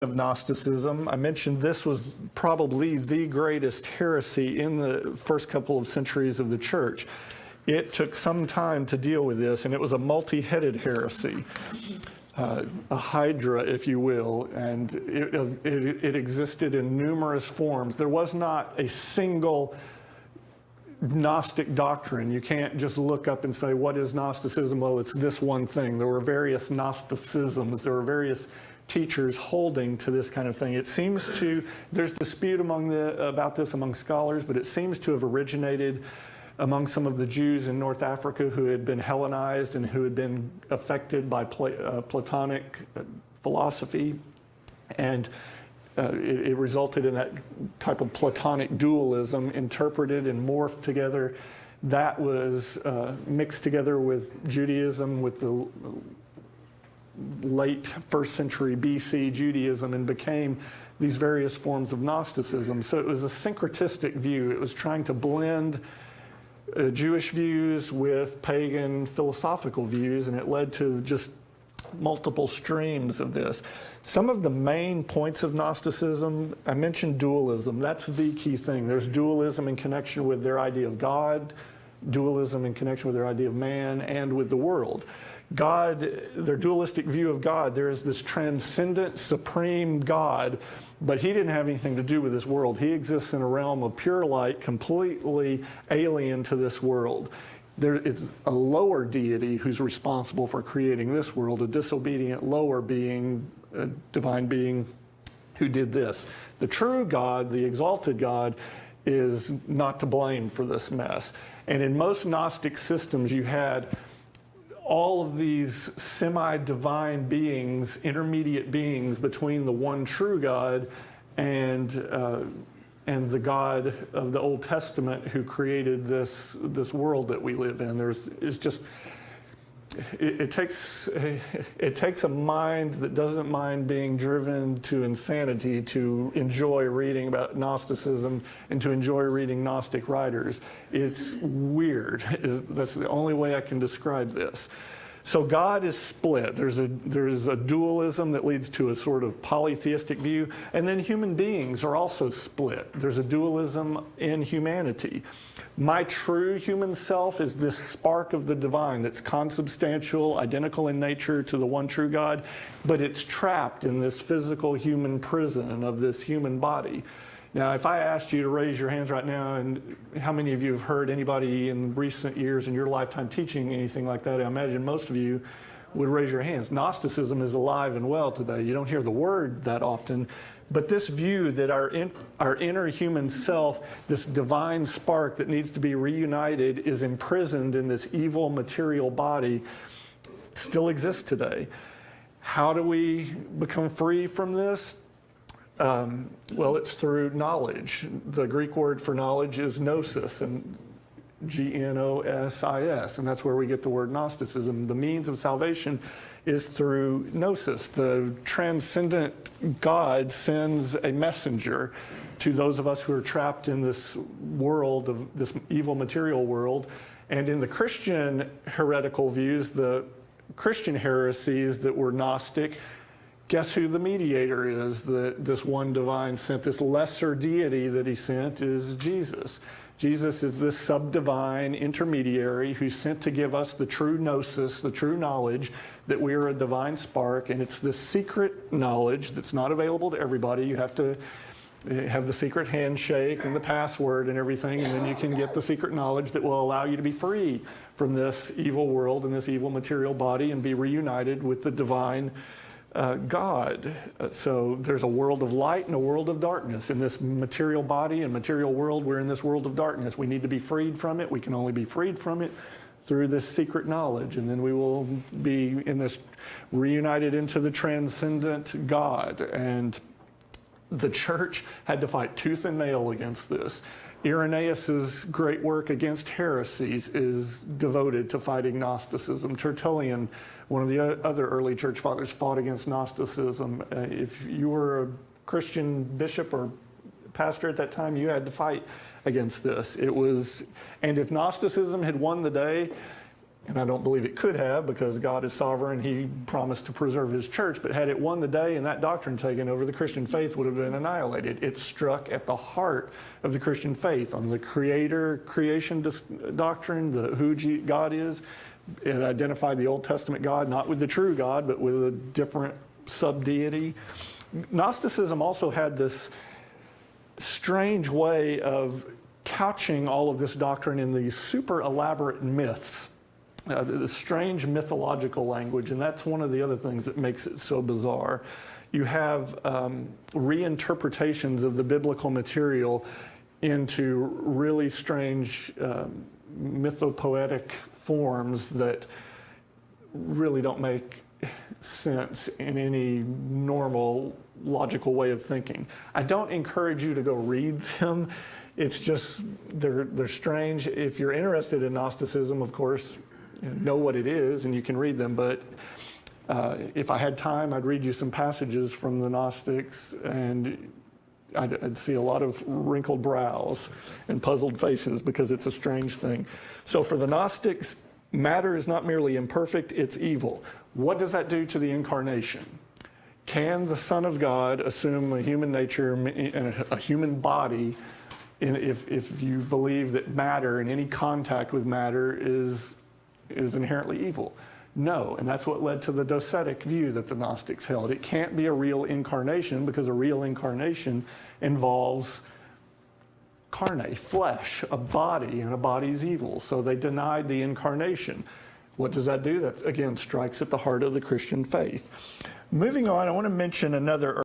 of Gnosticism. I mentioned this was probably the greatest heresy in the first couple of centuries of the church. It took some time to deal with this, and it was a multi-headed heresy, a hydra, if you will, and it existed in numerous forms. There was not a single Gnostic doctrine. You can't just look up and say, what is Gnosticism? Well, it's this one thing. There were various Gnosticisms. There were various teachers holding to this kind of thing. It seems to, there's dispute about this among scholars, but it seems to have originated among some of the Jews in North Africa who had been Hellenized and who had been affected by Platonic philosophy. And it resulted in that type of Platonic dualism interpreted and morphed together. That was mixed together with Judaism, with the late first century BC Judaism, and became these various forms of Gnosticism. So it was a syncretistic view. It was trying to blend Jewish views with pagan philosophical views, and it led to just multiple streams of this. Some of the main points of Gnosticism, I mentioned dualism. That's the key thing. There's dualism in connection with their idea of God, dualism in connection with their idea of man, and with the world. God, their dualistic view of God, there is this transcendent, supreme God, but he didn't have anything to do with this world. He exists in a realm of pure light, completely alien to this world. It's a lower deity who's responsible for creating this world, a disobedient lower being, a divine being who did this. The true God, the exalted God, is not to blame for this mess. And in most Gnostic systems, you had all of these semi-divine beings, intermediate beings between the one true God and the God of the Old Testament who created this world that we live in. It takes a mind that doesn't mind being driven to insanity to enjoy reading about Gnosticism and to enjoy reading Gnostic writers. It's weird. That's the only way I can describe this. So God is split. There's a dualism that leads to a sort of polytheistic view, and then human beings are also split. There's a dualism in humanity. My true human self is this spark of the divine that's consubstantial, identical in nature to the one true God, but it's trapped in this physical human prison of this human body. Now, if I asked you to raise your hands right now, and how many of you have heard anybody in recent years in your lifetime teaching anything like that, I imagine most of you would raise your hands. Gnosticism is alive and well today. You don't hear the word that often, but this view that our inner human self, this divine spark that needs to be reunited, is imprisoned in this evil material body, still exists today. How do we become free from this? Well, it's through knowledge. The Greek word for knowledge is gnosis, and Gnosis, and that's where we get the word Gnosticism. The means of salvation is through gnosis. The transcendent God sends a messenger to those of us who are trapped in this world, of this evil material world. And in the Christian heretical views, the Christian heresies that were Gnostic, guess who the mediator is? This one divine sent, this lesser deity that he sent is Jesus. Jesus is this sub-divine intermediary who's sent to give us the true gnosis, the true knowledge that we are a divine spark, and it's this secret knowledge that's not available to everybody. You have to have the secret handshake and the password and everything, and then you can get the secret knowledge that will allow you to be free from this evil world and this evil material body and be reunited with the divine God. So there's a world of light and a world of darkness. In this material body and material world, we're in this world of darkness. We need to be freed from it. We can only be freed from it through this secret knowledge, and then we will be in this reunited into the transcendent God. And the church had to fight tooth and nail against this. Irenaeus's great work against heresies is devoted to fighting Gnosticism. Tertullian, one of the other early church fathers, fought against Gnosticism. If you were a Christian bishop or pastor at that time, you had to fight against this. And if Gnosticism had won the day, And I don't believe it could have, because God is sovereign. He promised to preserve his church. But had it won the day and that doctrine taken over, the Christian faith would have been annihilated. It struck at the heart of the Christian faith on the creation doctrine, who God is. It identified the Old Testament God, not with the true God, but with a different sub-deity. Gnosticism also had this strange way of couching all of this doctrine in these super elaborate myths. The strange mythological language, and that's one of the other things that makes it so bizarre. You have reinterpretations of the biblical material into really strange mythopoetic forms that really don't make sense in any normal logical way of thinking. I don't encourage you to go read them. It's just, they're strange. If you're interested in Gnosticism, of course, know what it is and you can read them, but if I had time, I'd read you some passages from the Gnostics, and I'd see a lot of wrinkled brows and puzzled faces, because it's a strange thing. So for the Gnostics, matter is not merely imperfect, it's evil. What does that do to the incarnation? Can the Son of God assume a human nature and a human body if you believe that matter and any contact with matter is inherently evil? No, and that's what led to the docetic view that the Gnostics held. It can't be a real incarnation, because a real incarnation involves carne, flesh, a body, and a body's evil. So they denied the incarnation. What does that do? That, again, strikes at the heart of the Christian faith. Moving on, I want to mention another